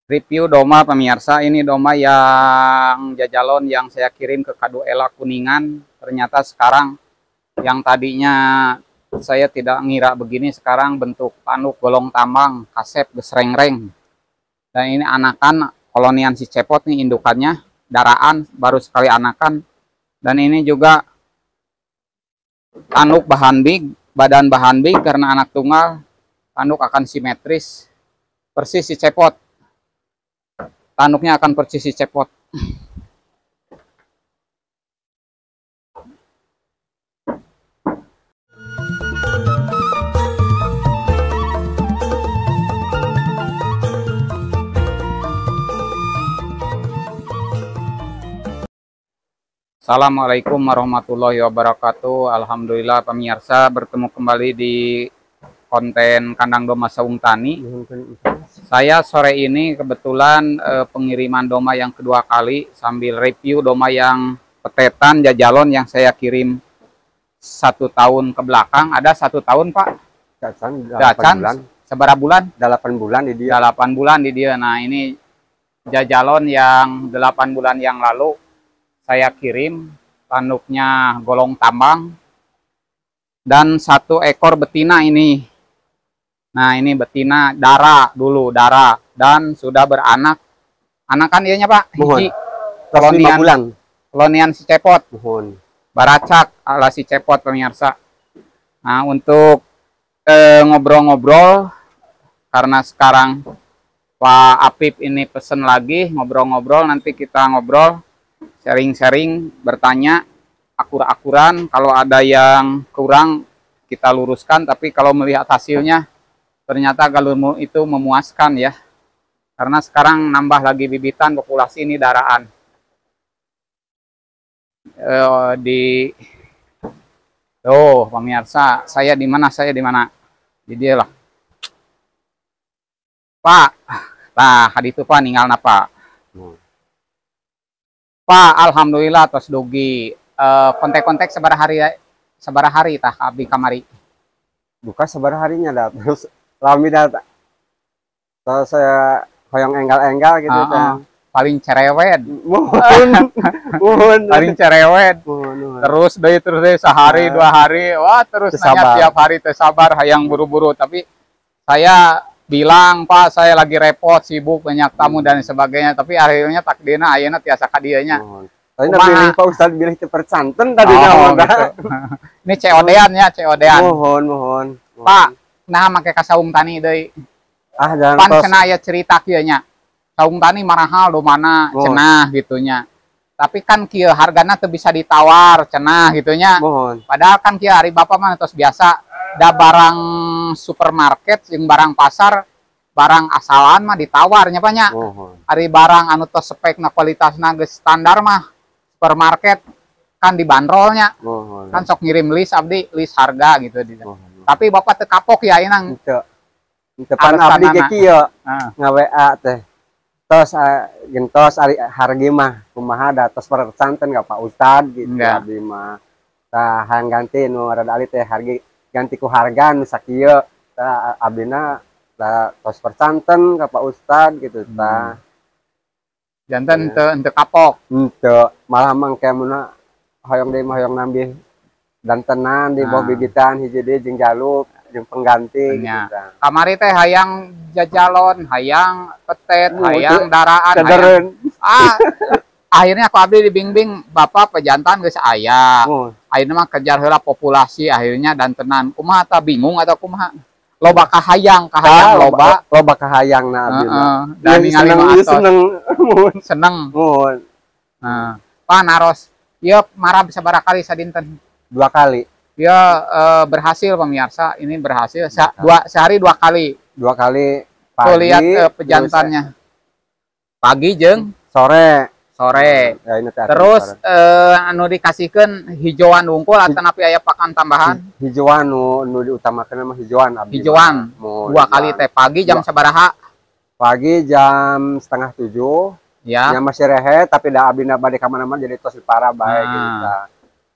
Review doma pemirsa, ini doma yang jajalon yang saya kirim ke Kaduela Kuningan. Ternyata sekarang yang tadinya saya tidak ngira begini, sekarang bentuk panuk golong tambang, kasep, gesrengreng. Dan ini anakan kolonian si cepot nih indukannya, daraan baru sekali anakan. Dan ini juga tanduk bahan big, badan bahan big karena anak tunggal, tanduk akan simetris, persis si cepot. Tanduknya akan persis si cepot. Assalamualaikum warahmatullahi wabarakatuh. Alhamdulillah pemirsa, bertemu kembali di konten Kandang Doma Saung Tani. Saya sore ini kebetulan pengiriman doma yang kedua kali sambil review doma yang petetan jajalon yang saya kirim 1 tahun ke belakang. Ada 1 tahun Pak? Dacan. Seberapa bulan? 8 bulan di dia. 8 bulan di dia. Nah ini jajalon yang 8 bulan yang lalu saya kirim, tanduknya golong tambang dan 1 ekor betina ini. Nah ini betina darah dulu, darah, dan sudah beranak. Anakan ianya Pak, hiji kolonian si cepot. Mohon. Baracak ala si cepot pemirsa. Nah untuk ngobrol-ngobrol, karena sekarang Pak Apip ini pesen lagi ngobrol-ngobrol, nanti kita ngobrol, sharing-sharing, bertanya, akur-akuran. Kalau ada yang kurang kita luruskan, tapi kalau melihat hasilnya ternyata galur itu memuaskan ya. Karena sekarang nambah lagi bibitan, populasi ini daraan. Pemirsa, saya di mana? Saya di mana? Di dia lah. Pak, nah haditu Pak ninggal napa? Pak, alhamdulillah tos dugi. Kontek-kontek sebarah hari tah abdi kamari. Buka sebarah harinya dah. Terus lami dah. Terus saya hoyong enggal-enggal gitu kan. Paling cerewet. Mohon. Paling cerewet. Terus deh sehari 2 hari. Wah, terus nanya tiap hari teh sabar hayang buru-buru, tapi saya bilang, Pak, saya lagi repot, sibuk, banyak tamu dan sebagainya. Tapi akhirnya takdirna ayeuna tiasa kadianya. Tadi pilih Pak Ustadz bilih teh percanten tadi gitu. Ini COD-an ya, COD-an. Mohon. Pak, nah make ka Saung Tani deui. Jangan pan cenah aya cerita kieu nya. Saung Tani marahal do mana cenah gitunya. Tapi kan kieu hargana teu bisa ditawar cenah gitunya. Padahal kan kieu hari Bapak mah tos biasa da barang supermarket jeung barang pasar, barang asalan mah ditawarnya banyak. Hari barang anu tos spekna kualitasna geus standar mah supermarket kan dibanderolnya. Kan sok ngirim list abdi, list harga gitu. Tapi Bapak teu kapok ya ayeuna. Teu pan abdi ge kieu nga-WA teh. Tos gentos harga mah kumaha da tos percanten ka Pak Ustad gitu abdi mah. Tah hayang ganti nu rada ali teh harga ganti ku harga nu sakieu. Tah abdina da tos percanten ka Pak Ustad gitu tah. Janten teu kapok. Teu, malah mangke mun hoyong deui mah hoyong nambih dan tenan di bawah bibitan hiji deui jeung jaluk jeung pengganti gitu. Kamari teh hayang jajalon, hayang petet, hayang daraan, akhirnya aku abdi dibingbing, Bapak pejantan geus aya. Ayeuna mah kejar heula populasi akhirnya dan tenan. Kumaha tah bingung atau kumaha? Loba kahayang loba kahayang na abdi mah. Dan ningali seneng. Nah, Pak naros, ieu marab sabaraha kali sadinten? 2 kali. Ya berhasil pemirsa, ini berhasil sehari 2 kali. 2 kali pagi. Tuh lihat pejantannya. Pagi jeung sore. Ya, ini terus anu dikasihkeun hijauan unggul atau napi aya pakan tambahan? Hijauan nu diutamakeun mah hijauan abdi. Hijauan. 2 kali teh pagi jam sabaraha? Pagi jam 6:30. Ya. Yang masih rehe tapi da abdi bade ka mana-mana jadi tos parah bae gitu.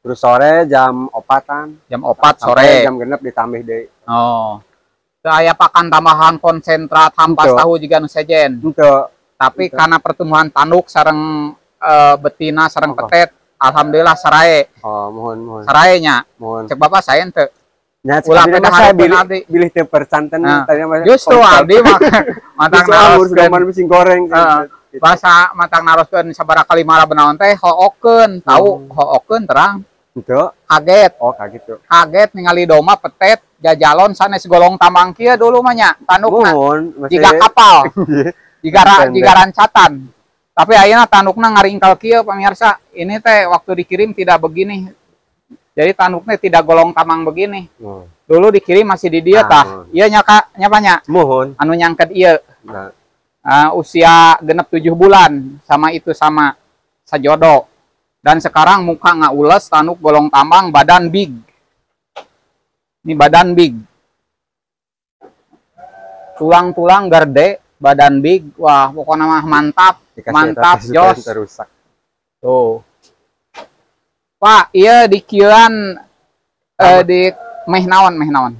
Terus sore jam 4-an. Jam 4 sore. Jam genep ditambah deui. Teu aya pakan tambahan konsentrat hampas tahu juga nu sejen. Henteu. tapi karena pertumbuhan tanduk sareng betina sareng petet alhamdulillah sarae. Oh, mohon. Sarae nya. Mohon. Cek Bapak saya ente. Nya ulah saya bilih teu percanten tanya justru abdi matang naroskeun mesin goreng. Bahasa matang naroskeun sabaraha kali mara benaon teh hookeun, tahu hookeun terang. Itu kaget. Oh, kaget tuh. Kaget ningali domba petet jajalon sanes golong tambang kieu dulu mah nya tandukna. Jiga kapal. Jiga rancatan. Tapi ayeuna tandukna ngaringkal kieu pamirsa. Ini teh waktu dikirim tidak begini. Jadi tanduknya tidak golong tambang begini. Dulu dikirim masih di dia tah. Iya nyapanya. Mohon. Anu nyangket iya. Usia genep 7 bulan sama itu sama sajodo. Dan sekarang muka nggak ules, tanduk golong tambang, badan big. Ini badan big. Tulang-tulang gede, badan big. Wah, pokoknya mah mantap. Mantap, jos. Tuh. Pak, iya di kieuan di meh naon.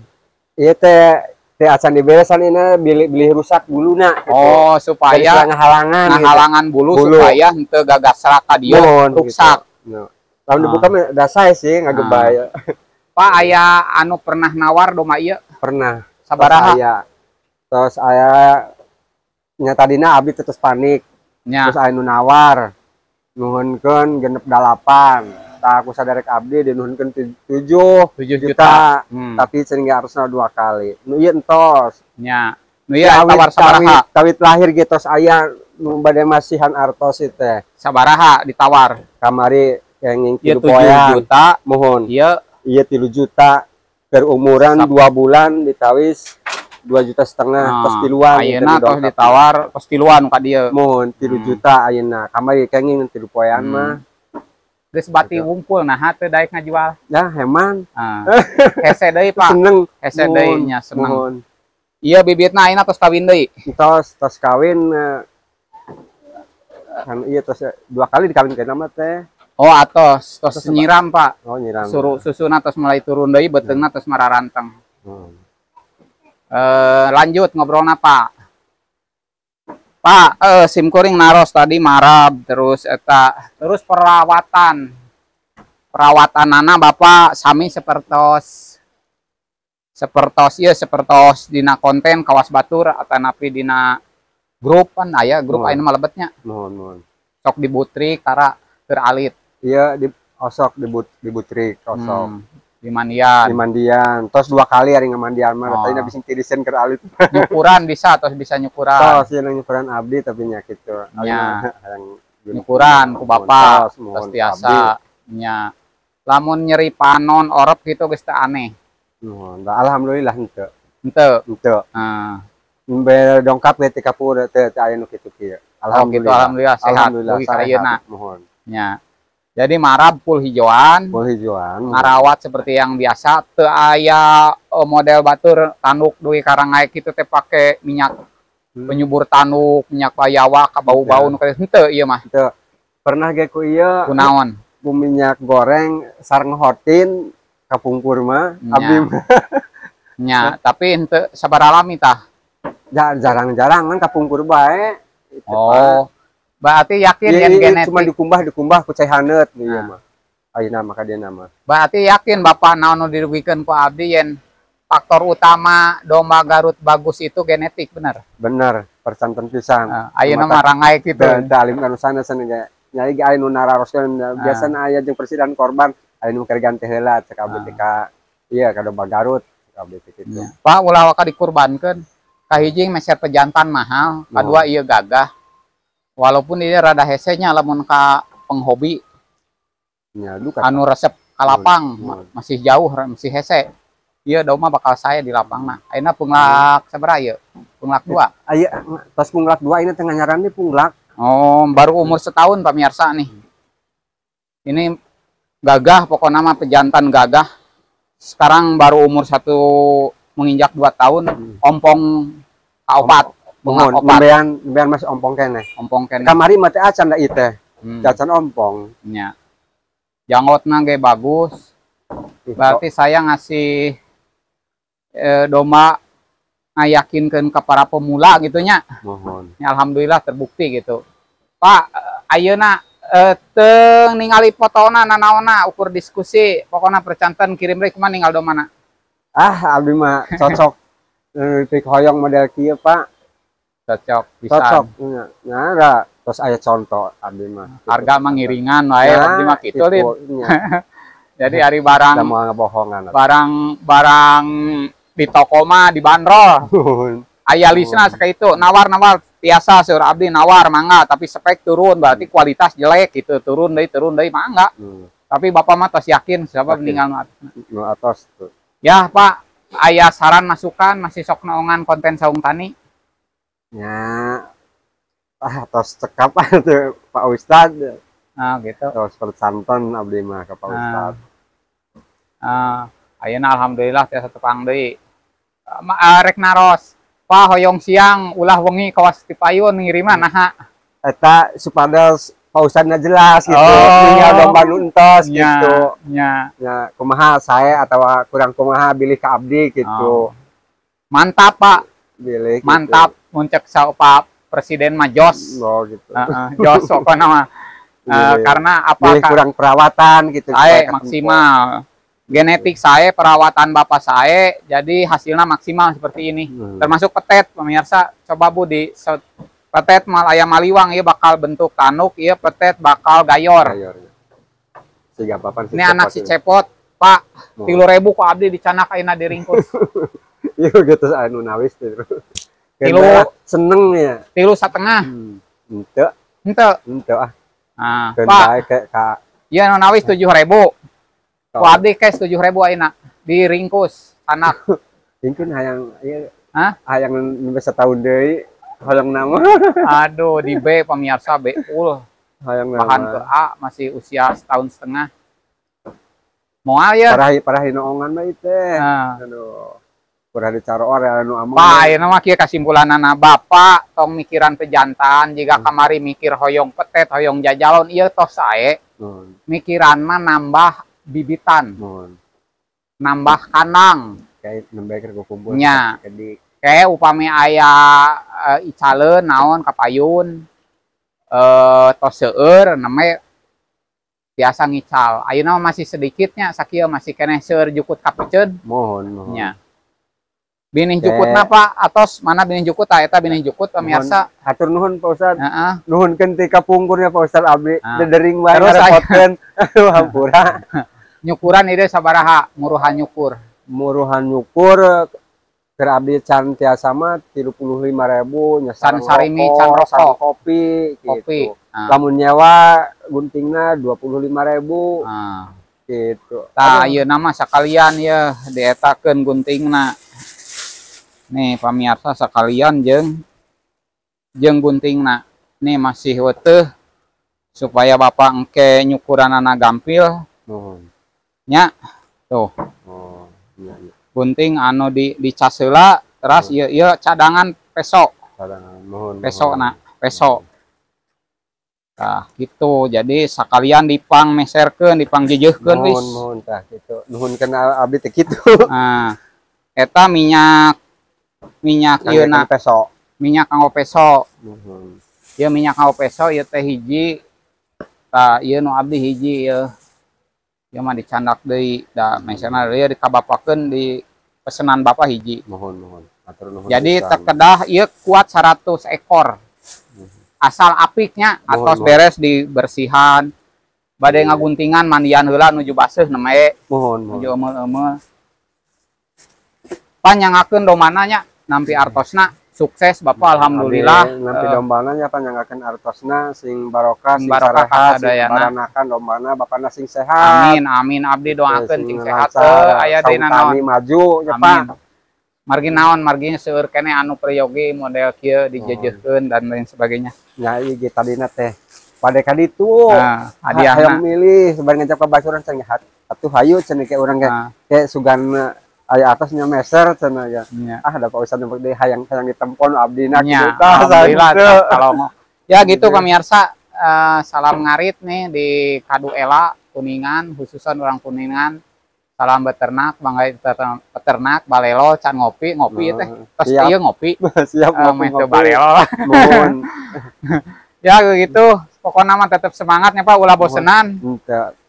Iya teh acan diberesan ini bilih rusak buluna gitu. Oh, supaya ngahalangan bulu supaya henteu gagas seraka dia rusak. Gitu. Lamun dibuka mah dasai sih ngagebay. Pak, aya anu pernah nawar doma ieu? Pernah. Sabaraha? Terus aya nya tadina abdi terus panik. Terus aya nu nawar. Nuhunkeun genep 8. Aku sadarek abdi dinuhunkeun 7 juta. Tapi sering harusnya 2 kali. Nu ieu entos. Nya. Nu ieu tawar sabaraha? Tawit lahir gitu aya nu bade masihan artos itu teh. Sabaraha ditawar? Kamari yang 7 juta. Mohon. Ieu 3 juta per umuran 2 bulan ditawis 2,5 juta tos tiluan. Ayeuna tos ditawar tos tiluan ka dieu. Mohon 3 juta ayeuna. Kamari kenging 3 poean mah. Geus bati wungkul nah teu daek ngajual. Ya heman. Hese deui Pak. Seneng. Hese deui nya seneng. Iya bibitna ayeuna tos kawin deui. Tos kawin kan iya tos 2 kali dikawinkeun mah teh. Oh atos nyiram Pak. Oh nyiram. Suruh susuna tos mulai turun deui beteungna tos mararanteng. Lanjut ngobrolna Pak. Pak, simkuring naros tadi marab terus perawatanana Bapak sami sepertos dina konten kawas batur atanapi dina grup kan aya grup aya mah lebetnya. Mohon. Sok dibutrik tara keur alit. Iya osok dibutrik osok. Di mandian. Tos 2 kali ari ngamandian mah tadi bisa tiriseun keur alit. Nyukuran bisa nyukuran. Tos yang nyukuran abdi tapi nya kitu. Nyukuran ku Bapak tos biasa nya. Lamun nyeri panon orep gitu geus teu aneh. Alhamdulillah henteu. Henteu. Mbel dongkap ge ti kapur teu aya nu kitu kieu. Alhamdulillah sehat dugi ka ayeuna. Mohon. Nya. Jadi marab full hijauan. Ngarawat seperti yang biasa. Teu aya model batur tanduk dugi karangae kitu teh pake minyak penyubur tanduk, minyak payawa, bau-bau nu henteu ieu mah. Henteu. Pernah ge ku ieu kunaon? Ku minyak goreng sareng hotin kapungkur mah abdi mah. Nya, tapi henteu sabaraha lami tah? Jarang-jarang kan kapungkur bae. Oh. Berarti yakin yen genetik cuma dikumbah ku cai haneut ieu mah. Ayeuna mah ka dieu mah. Berarti yakin Bapak naon nu dirugikeun ku abdi yen faktor utama domba Garut bagus itu genetik bener? Bener, persanten pisan. Ayeuna mah rangai kitu. Dalim anu sanes ge. Nyai ge aya nu nararoskeun biasana aya jeung presiden korban, aya nu keur ganti heula cek abdi ka ieu ka domba Garut abdi kitu. Pak ulah waka dikurbankeun. Kahiji meser pejantan mahal, kadua ieu gagah. Walaupun dia rada hesenya lamun ka penghobi ya, anu resep kalapang masih jauh masih hese iya domba bakal saya di lapangna ayeuna punglak sabaraha ieu punglak 2 aya tos punglak 2 ini tengah nyaran di punglak baru umur setahun pemirsa nih ini gagah pokoknya mah pejantan gagah sekarang baru umur menginjak 2 tahun ompong kaopat Membean masih ompong kene. Kamari mah teh acan da ieu teh. Acan ompong. Nya. Jangotna ge bagus. Berarti saya ngasih domba ngayakinkeun ke para pemula gitunya. Mohon. Ya, alhamdulillah terbukti gitu. Pak, ayeuna teu ningali fotona nanaonna ukur diskusi, pokoknya percanten kirim deui kumaha ninggal domana. Abdi mah cocok pik hoyong model kieu Pak. Cocok bisa. Cocok nya. Terus aya contoh abdi mah. Harga mah ngiringan wae abdi mah kitu lin. Jadi hari barang mau ngebohongan. Barang di toko mah dibanderol. Aya lisna sakaitu nawar-nawar biasa seur abdi nawar mangga tapi spek turun berarti kualitas jelek gitu turun deui mangga. Tapi Bapak mah tos yakin siapa meninggal nu atos tuh. Ya Pak, aya saran masukan masih sok naongan konten Saung Tani? Ya. Tos cekap tuh Pak Ustad. Nah, gitu. Tos percanten abdi mah ka Pak Ustad. Ayeuna alhamdulillah tiasa tepang deui. Rek naros. Pak hoyong siang ulah wengi kawas ti payun ngiriman naha. Eta supados Pak Ustadna jelas gitu. Tinggal domba nuntos gitu. Ya, kumaha saya atau kurang kumaha bilih ka abdi gitu. Mantap Pak. Bilih. Mantap gitu. Muncak Pak Presiden mah jos. Oh gitu. Jos pokoknya mah. Karena apa? Kurang perawatan gitu. Maksimal. Genetik saya, perawatan bapak saya, jadi hasilnya maksimal seperti ini. Termasuk petet, pemirsa. Coba Bu di petet mal ayam maliwang, ya bakal bentuk tanuk, ya petet bakal gayor. Ini anak si cepot, Pak. 3.000 ku abdi dicanak ayeuna diringkus. Iya gitu anu nawis tuh. Seneng ya. 3,5. Ente. Nah, Pak. Iya nawis 7.000. Ku abdi ke 7.000 ayeuna diringkus anak. Ingkeun hayang ieu. Hayang bisa tahun deui hoyong nama. Aduh, di B pemirsa B full. Hayang bahan ke A masih usia setahun setengah. Moal ya. Parahi noongan mah teh. Aduh. Kurang dicaro ore anu among. Pak, ayeuna mah kieu kasimpulanana Bapak tong mikiran pejantan jika kamari mikir hoyong petet, hoyong jajalon ieu tos sae. Mikiran mah nambah bibitan, nambah kandang, kayak nambah kumpul. Nya, kayak upami aya icaleun naon kapayun, tos seueur namanya biasa ngical. Ayeuna masih sedikitnya, sakieu masih keneh seueur jukut kapeceun. Mohon. Nya. Binih jukutna Pak, atos mana binih jukut eta binih jukut pemirsa. Hatur nuhun Pak Ustad. Nuhunkeun ti kapungkurnya Pak Ustad abdi. Dedering wae terus repotkeun. Hampura. Nyukuran ide sabaraha muruhan nyukur. Muruhan nyukur keur abdi can tiasa mah 35.000 nya can sarimi can rokok kopi gitu. Lamun nyewa guntingna 25.000. Gitu. Tah ayeuna mah sakalian ya dietakeun guntingna. Nih pamirsa sekalian jeung guntingna. Nih masih weteuh supaya Bapak engke nyukuranana gampil. Nya tuh. Iya. Gunting anu dicas heula terus ieu cadangan peso. Peso. Nah, gitu. Jadi sakalian dipang meserkeun, dipang jejeuhkeun wis. Mohon tah kitu. Nuhunkeun abdi teh kitu. Nah, eta minyak ieu na peso. Minyak kanggo peso. Ieu minyak kanggo peso ieu teh hiji. Tah ieu nu abdi hiji ieu. Ieu mah dicandak deui da meserna ieu dikabapakeun di pesenan Bapak hiji. Mohon. Atur nuhun. Jadi terkedah ieu kuat 100 ekor. Asal apiknya atos beres dibersihan. Bade ngaguntingan mandian heula nuju baseuh neme. Mohon. Nuju eumeu-eumeu. Panyangakeun domana nya nampi artosna sukses Bapak alhamdulillah. Nampi dombana nya panyangakeun artosna sing barokah sing sarehat sing baranakan dombana bapana sing sehat. Amin abdi doakeun sing sehat aya dina naon maju nya Pak. Margi naon marginya seueur keneh anu prayogi model kieu dijejeuhkeun dan lain sebagainya. Nya ieu ge tadina teh pade ka ditu. Hadiahna hayang milih sebareng ngajak pabaturan cenah atuh hayu cenah ke urang ge sugan aya atasnya meser cenah ya. Da Pak Ustad nempak deui hayang ditempon abdina kitu tah. Alhamdulillah kalau ya gitu pemirsa, salam ngarit nih di Kadu Ela Kuningan, khususan orang Kuningan. salam beternak banggai peternak balelo can ngopi teh tos ieu ngopi siap meh teu balelo ya gitu pokoknya mah tetap semangatnya Pak ulah bosenan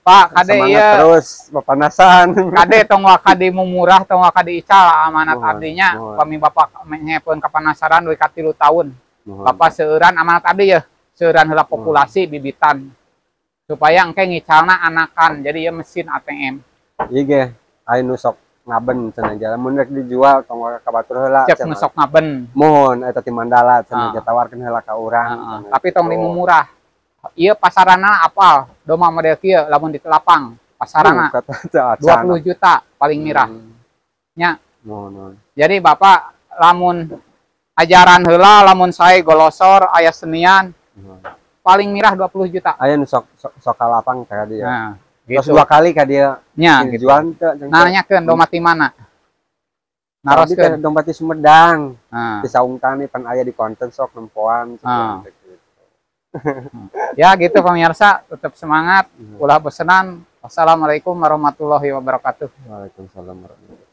Pak kade ieu terus papanasan kade tong wakadi mumurah tong wakadi ical amanat abdinya kami Bapak menyepeun kapanasaran duit ka 3 tahun Bapak seueuran amanat abdi ya seueuran heula populasi bibitan supaya engke ngicalna anakan jadi ya mesin ATM iya ge aya nu sok ngaben cenah jalan mun rek dijual tong ka batur heula cek nu sok ngaben mohon eta ti Mandala cenah ditawarkeun heula ka urang tapi tong di murah ieu pasarana apal doma model kieu lamun di Telapang pasarana 20 juta paling mirah nya jadi Bapak lamun ajaran heula lamun sae golosor aya senian paling mirah 20 juta aya nu sok kalapang ka dia gitu. Terus 2 kali ka dia nya gitu. Nanyakeun dompet di mana? Naroskeun dompet di Sumedang. Di Saung Tani pan aya di konten sok nempoan gitu. Ya gitu pemirsa, tetap semangat, ulah besenan. Wassalamualaikum warahmatullahi wabarakatuh. Waalaikumsalam warahmatullahi wabarakatuh.